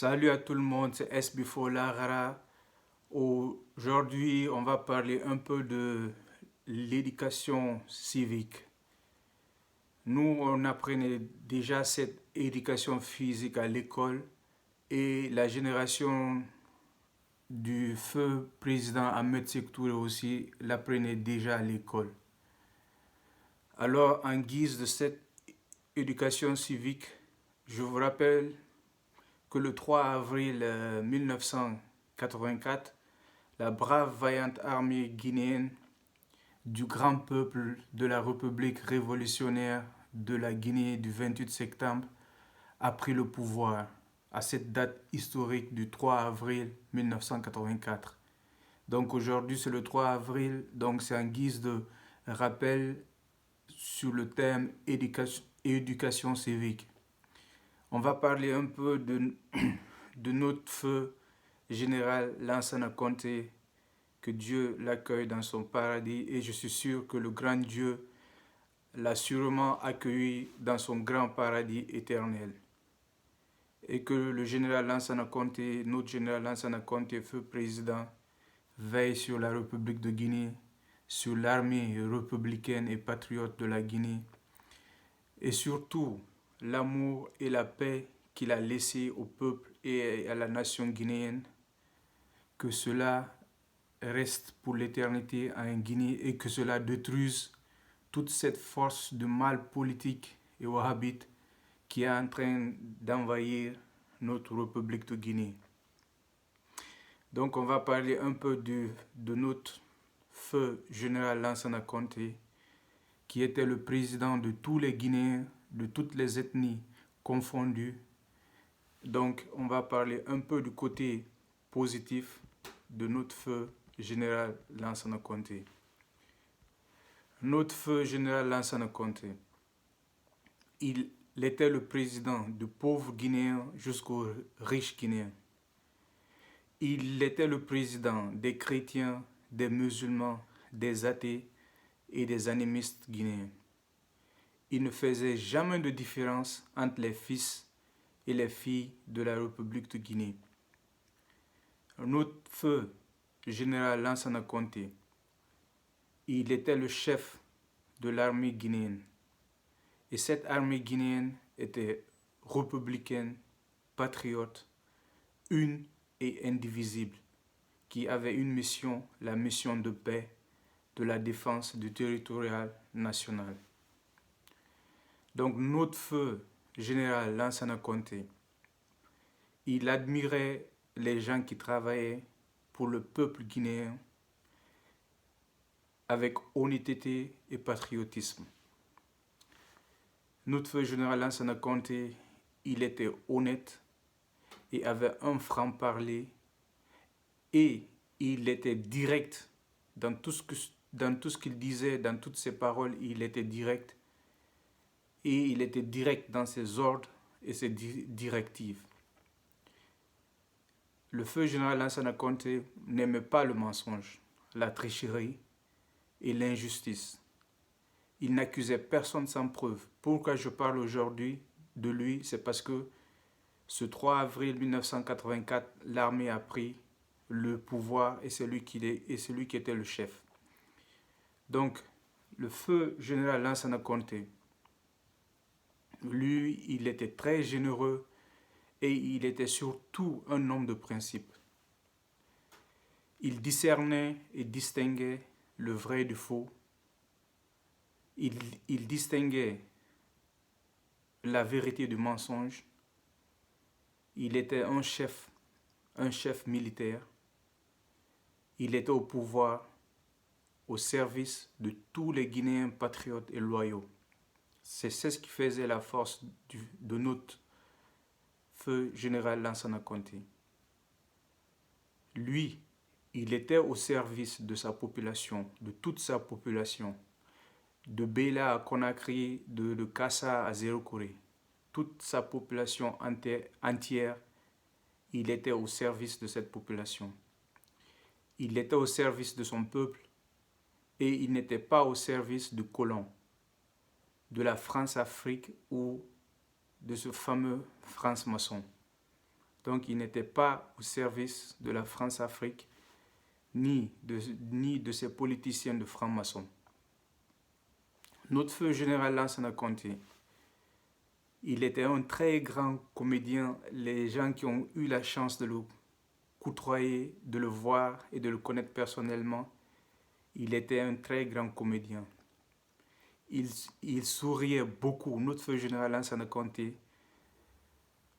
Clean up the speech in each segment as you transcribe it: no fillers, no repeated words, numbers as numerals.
Salut à tout le monde, c'est SB Larara. Aujourd'hui, on va parler un peu de l'éducation civique. Nous, on apprenait déjà cette éducation physique à l'école et la génération du feu président Ahmed Sékou Touré aussi l'apprenait déjà à l'école. Alors, en guise de cette éducation civique, je vous rappelle que le 3 avril 1984, la brave vaillante armée guinéenne du grand peuple de la République révolutionnaire de la Guinée du 28 septembre a pris le pouvoir à cette date historique du 3 avril 1984. Donc aujourd'hui c'est le 3 avril, donc c'est en guise de rappel sur le thème éducation civique. On va parler un peu de notre feu général Lansana Conté, que Dieu l'accueille dans son paradis, et je suis sûr que le grand Dieu l'a sûrement accueilli dans son grand paradis éternel. Et que le général Lansana Conté, notre général Lansana Conté, feu président, veille sur la République de Guinée, sur l'armée républicaine et patriote de la Guinée, et surtout l'amour et la paix qu'il a laissé au peuple et à la nation guinéenne, que cela reste pour l'éternité en Guinée et que cela détruise toute cette force de mal politique et wahhabite qui est en train d'envahir notre République de Guinée. Donc on va parler un peu de notre feu général Lansana Conté, qui était le président de tous les Guinéens, de toutes les ethnies confondues. Donc on va parler un peu du côté positif de notre feu général Lansana Conté. Notre feu général Lansana Conté, il était le président de pauvres Guinéens jusqu'aux riches Guinéens. Il était le président des chrétiens, des musulmans, des athées et des animistes guinéens. Il ne faisait jamais de différence entre les fils et les filles de la République de Guinée. Notre feu général Lansana Conté, il était le chef de l'armée guinéenne. Et cette armée guinéenne était républicaine, patriote, une et indivisible, qui avait une mission, la mission de paix, de la défense du territorial national. Donc notre feu général Lansana Conté, il admirait les gens qui travaillaient pour le peuple guinéen avec honnêteté et patriotisme. Notre feu général Lansana Conté, il était honnête et avait un franc-parler et il était direct dans tout ce qu'il disait, dans toutes ses paroles, il était direct et il était direct dans ses ordres et ses directives. Le feu général Lansana Conté n'aimait pas le mensonge, la tricherie et l'injustice. Il n'accusait personne sans preuve. Pourquoi je parle aujourd'hui de lui, c'est parce que ce 3 avril 1984, l'armée a pris le pouvoir et c'est lui qui était le chef. Donc, le feu général Lansana Conté, lui, il était très généreux et il était surtout un homme de principe. Il discernait et distinguait le vrai du faux. Il distinguait la vérité du mensonge. Il était un chef militaire. Il était au pouvoir, au service de tous les Guinéens patriotes et loyaux. C'est ce qui faisait la force de notre feu général Lansana Conté. Lui, il était au service de sa population, de toute sa population, de Bela à Conakry, de Kassa à Zéro-Corée. Toute sa population entière, il était au service de cette population. Il était au service de son peuple et il n'était pas au service de colons, de la France-Afrique ou de ce fameux France-maçon. Donc il n'était pas au service de la France-Afrique, ni de ces politiciens de francs-maçons. Notre feu général Lansana Conté, il était un très grand comédien. Les gens qui ont eu la chance de le côtoyer, de le voir et de le connaître personnellement, il était un très grand comédien. Il souriait beaucoup. Notre feu général Lansana Conté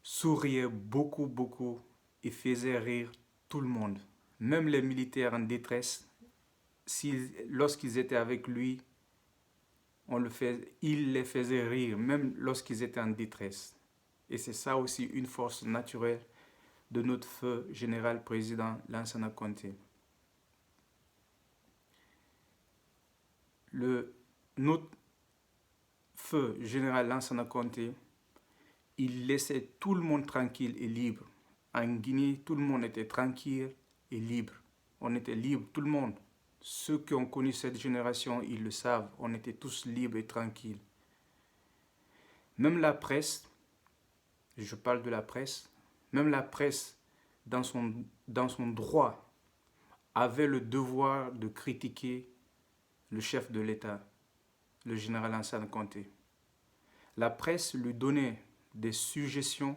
souriait beaucoup et faisait rire tout le monde. Même les militaires en détresse, lorsqu'ils étaient avec lui, il les faisait rire, même lorsqu'ils étaient en détresse. Et c'est ça aussi une force naturelle de notre feu général président Lansana Conté. Notre feu général Lansana Conté, il laissait tout le monde tranquille et libre. En Guinée, tout le monde était tranquille et libre. On était libre, tout le monde. Ceux qui ont connu cette génération, ils le savent. On était tous libres et tranquilles. Même la presse, je parle de la presse, même la presse, dans son droit, avait le devoir de critiquer le chef de l'État, le général Lansana Conté. La presse lui donnait des suggestions,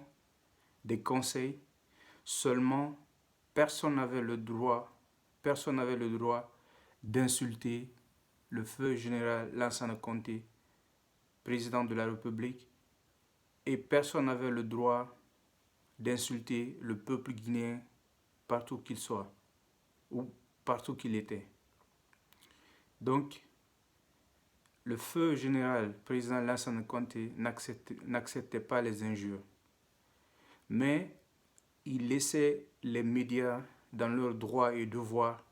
des conseils, seulement personne n'avait le droit d'insulter le feu général Lansana Conté, président de la République, et personne n'avait le droit d'insulter le peuple guinéen partout qu'il soit ou partout qu'il était. Donc, le feu général président Lansana Conté n'acceptait pas les injures, mais il laissait les médias dans leurs droits et devoirs,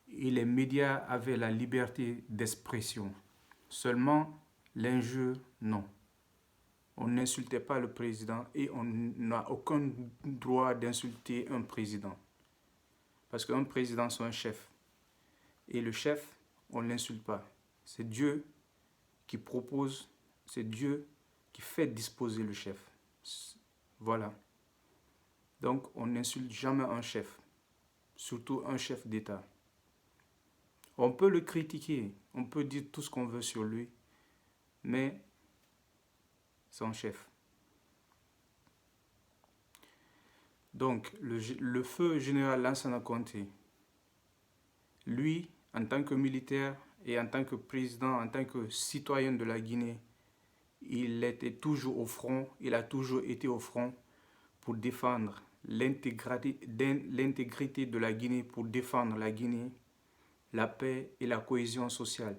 et les médias avaient la liberté d'expression. Seulement, l'injure, non. On n'insultait pas le président et on n'a aucun droit d'insulter un président. Parce qu'un président, c'est un chef. Et le chef, on ne l'insulte pas. C'est Dieu qui propose, c'est Dieu qui fait disposer le chef. Voilà. Donc, on n'insulte jamais un chef, surtout un chef d'État. On peut le critiquer, on peut dire tout ce qu'on veut sur lui, mais c'est un chef. Donc, le feu général Lansana Conté, lui, en tant que militaire et en tant que président, en tant que citoyen de la Guinée, il était toujours au front, il a toujours été au front pour défendre l'intégrité de la Guinée, pour défendre la Guinée, la paix et la cohésion sociale.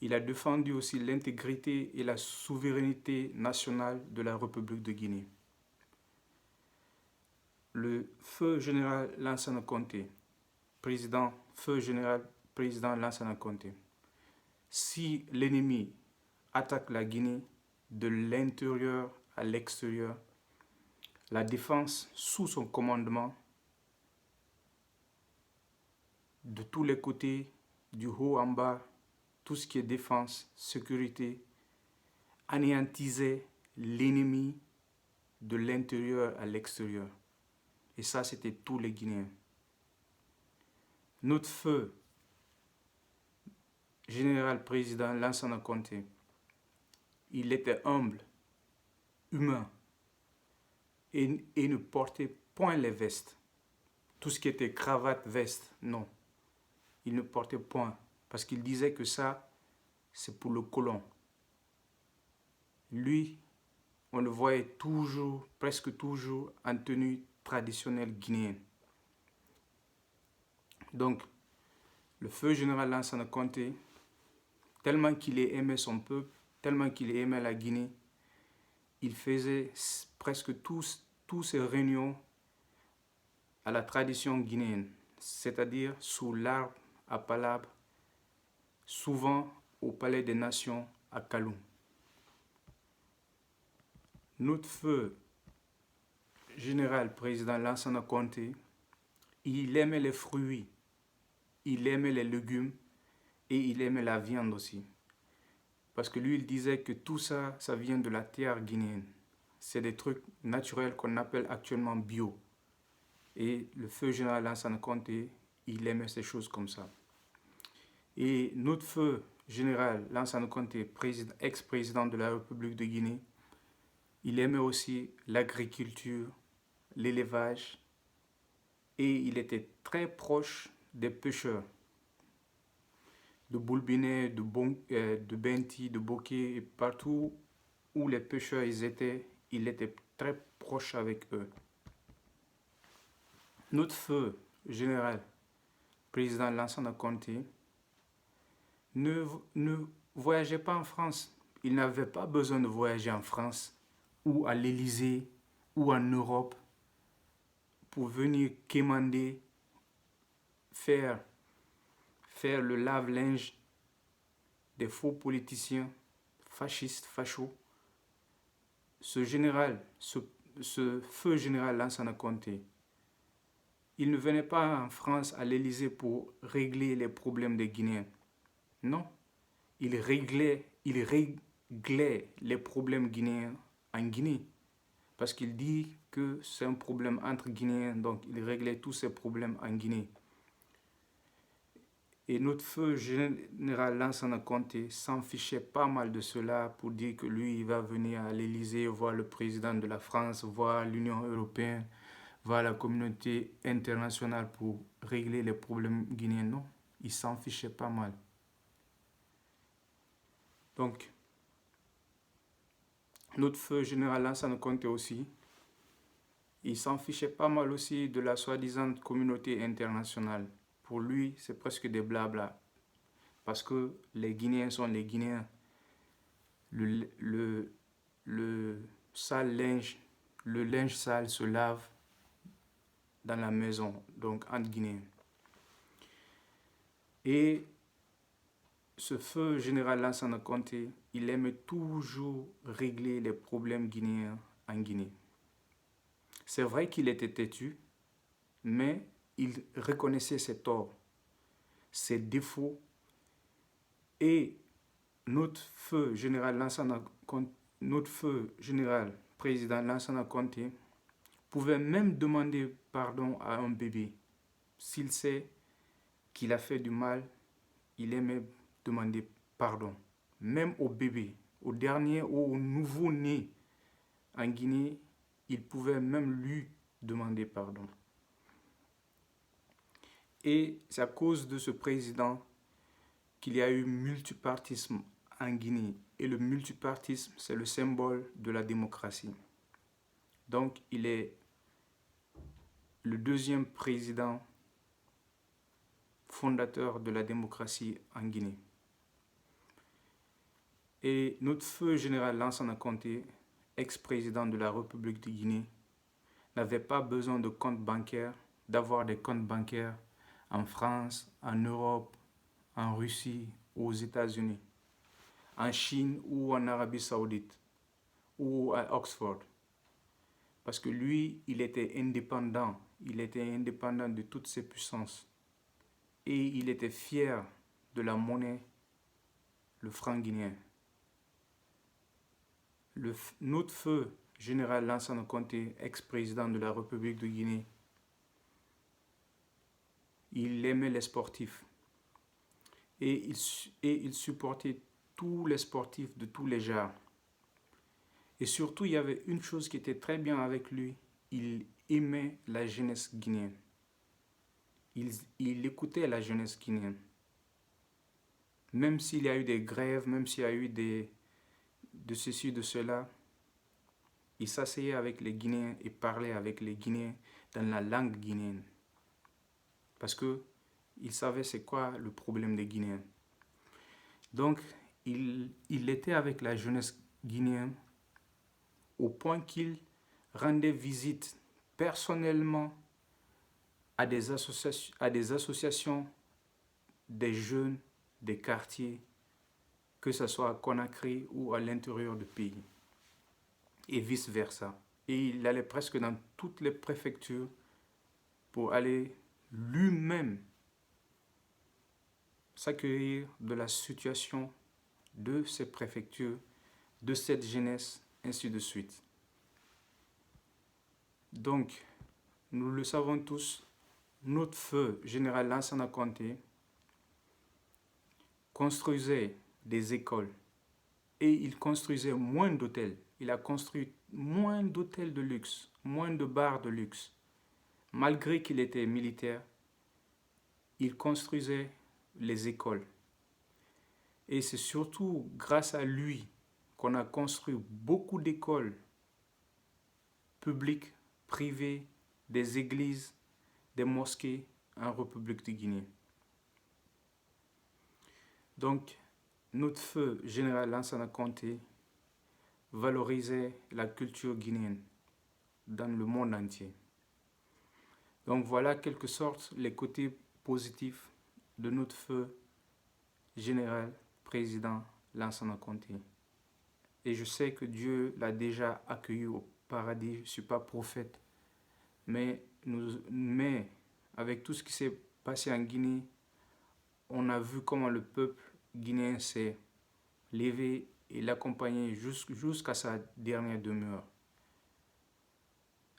Il a défendu aussi l'intégrité et la souveraineté nationale de la République de Guinée. Le feu général Lansana Conté, feu général président Lansana Conté, si l'ennemi attaque la Guinée de l'intérieur à l'extérieur, la défense sous son commandement, de tous les côtés, du haut en bas, tout ce qui est défense, sécurité, anéantisait l'ennemi de l'intérieur à l'extérieur. Et ça, c'était tous les Guinéens. Notre feu général président Lansana Conté, il était humble, humain, et ne portait point les vestes. Tout ce qui était cravate, veste, non. Il ne portait point, parce qu'il disait que ça, c'est pour le colon. Lui, on le voyait toujours, presque toujours, en tenue traditionnelle guinéenne. Donc, le feu général Lansana Conté, tellement qu'il aimait son peuple, tellement qu'il aimait la Guinée, il faisait presque tous ses réunions à la tradition guinéenne, c'est-à-dire sous l'arbre à palabre, souvent au Palais des Nations à Kaloum. Notre feu général président Lansana Conté, il aimait les fruits, il aimait les légumes et il aimait la viande aussi. Parce que lui, il disait que tout ça, ça vient de la terre guinéenne. c'est des trucs naturels qu'on appelle actuellement bio. Et le feu général Lansana Conté, il aimait ces choses comme ça. Et notre feu général Lansana Conté, ex-président de la République de Guinée, il aimait aussi l'agriculture, l'élevage, et il était très proche des pêcheurs de Boulbinet, de Benti, de Bokeh, et partout où les pêcheurs ils étaient, il était très proche avec eux. Notre feu général, président Lansana Conté, ne voyageait pas en France. Il n'avait pas besoin de voyager en France ou à l'Élysée ou en Europe pour venir quémander, faire, faire le lave-linge des faux politiciens fascistes, fachos. Ce général, ce feu général Lansana Conté, il ne venait pas en France à l'Élysée pour régler les problèmes des Guinéens. Non, il réglait les problèmes guinéens en Guinée. Parce qu'il dit que c'est un problème entre Guinéens, donc il réglait tous ces problèmes en Guinée. Et notre feu général Lansana Conté s'en fichait pas mal de cela pour dire que lui, il va venir à l'Élysée voir le président de la France, voir l'Union européenne, voir la communauté internationale pour régler les problèmes guinéens. Non, il s'en fichait pas mal. Donc, notre feu général Lansana Conté aussi, il s'en fichait pas mal aussi de la soi-disant communauté internationale. Pour lui, c'est presque des blabla. Parce que les Guinéens sont les Guinéens. Le sale linge, le linge sale se lave dans la maison, donc entre Guinéens. Et ce feu général Lansana Conté, il aimait toujours régler les problèmes guinéens en Guinée. C'est vrai qu'il était têtu, mais il reconnaissait ses torts, ses défauts, et notre feu général Lansana Conté, notre feu général président Lansana Conté pouvait même demander pardon à un bébé. S'il sait qu'il a fait du mal, il aimait demander pardon. Même au bébé, au dernier ou au nouveau-né en Guinée, il pouvait même lui demander pardon. Et c'est à cause de ce président qu'il y a eu multipartisme en Guinée. Et le multipartisme, c'est le symbole de la démocratie. Donc, il est le deuxième président fondateur de la démocratie en Guinée. Et notre feu général Lansana Conté, ex-président de la République de Guinée, n'avait pas besoin de compte bancaire, d'avoir des comptes bancaires en France, en Europe, en Russie, aux États-Unis, en Chine ou en Arabie Saoudite ou à Oxford. Parce que lui, il était indépendant de toutes ces puissances. Et il était fier de la monnaie, le franc guinéen. Notre feu général Lansana Conté, ex-président de la République de Guinée, il aimait les sportifs. Et il supportait tous les sportifs de tous les genres. Et surtout, il y avait une chose qui était très bien avec lui. Il aimait la jeunesse guinéenne. Il écoutait la jeunesse guinéenne. Même s'il y a eu des grèves, même s'il y a eu de ceci, de cela, il s'asseyait avec les Guinéens et parlait avec les Guinéens dans la langue guinéenne. Parce que il savait c'est quoi le problème des Guinéens. Donc, il était avec la jeunesse guinéenne au point qu'il rendait visite personnellement à des associations des jeunes des quartiers, que ce soit à Conakry ou à l'intérieur du pays, et vice-versa. Et il allait presque dans toutes les préfectures pour aller lui-même s'accueillir de la situation de ces préfectures, de cette jeunesse, ainsi de suite. Donc, nous le savons tous, notre feu général Lansana Conté construisait des écoles et il construisait moins d'hôtels. Il a construit moins d'hôtels de luxe, moins de bars de luxe. Malgré qu'il était militaire, il construisait les écoles. Et c'est surtout grâce à lui qu'on a construit beaucoup d'écoles publiques, privées, des églises, des mosquées en République de Guinée. Donc, notre feu général Lansana Conté valorisait la culture guinéenne dans le monde entier. Donc voilà quelque sorte les côtés positifs de notre feu général président Lansana Conté. Et je sais que Dieu l'a déjà accueilli au paradis. Je ne suis pas prophète. Mais avec tout ce qui s'est passé en Guinée, on a vu comment le peuple guinéen s'est levé et l'accompagné jusqu'à sa dernière demeure.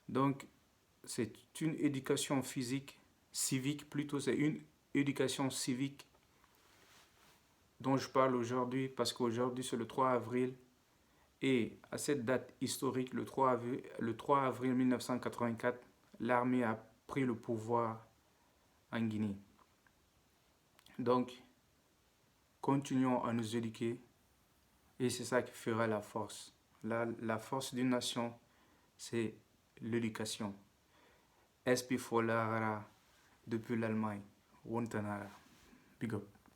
Donc, c'est une éducation physique, civique plutôt, c'est une éducation civique dont je parle aujourd'hui parce qu'aujourd'hui c'est le 3 avril et à cette date historique, le 3 avril 1984, l'armée a pris le pouvoir en Guinée. Donc, continuons à nous éduquer et c'est ça qui fera la force. La force d'une nation, c'est l'éducation. SP Folara depuis l'Allemagne. Wontanara. Big up.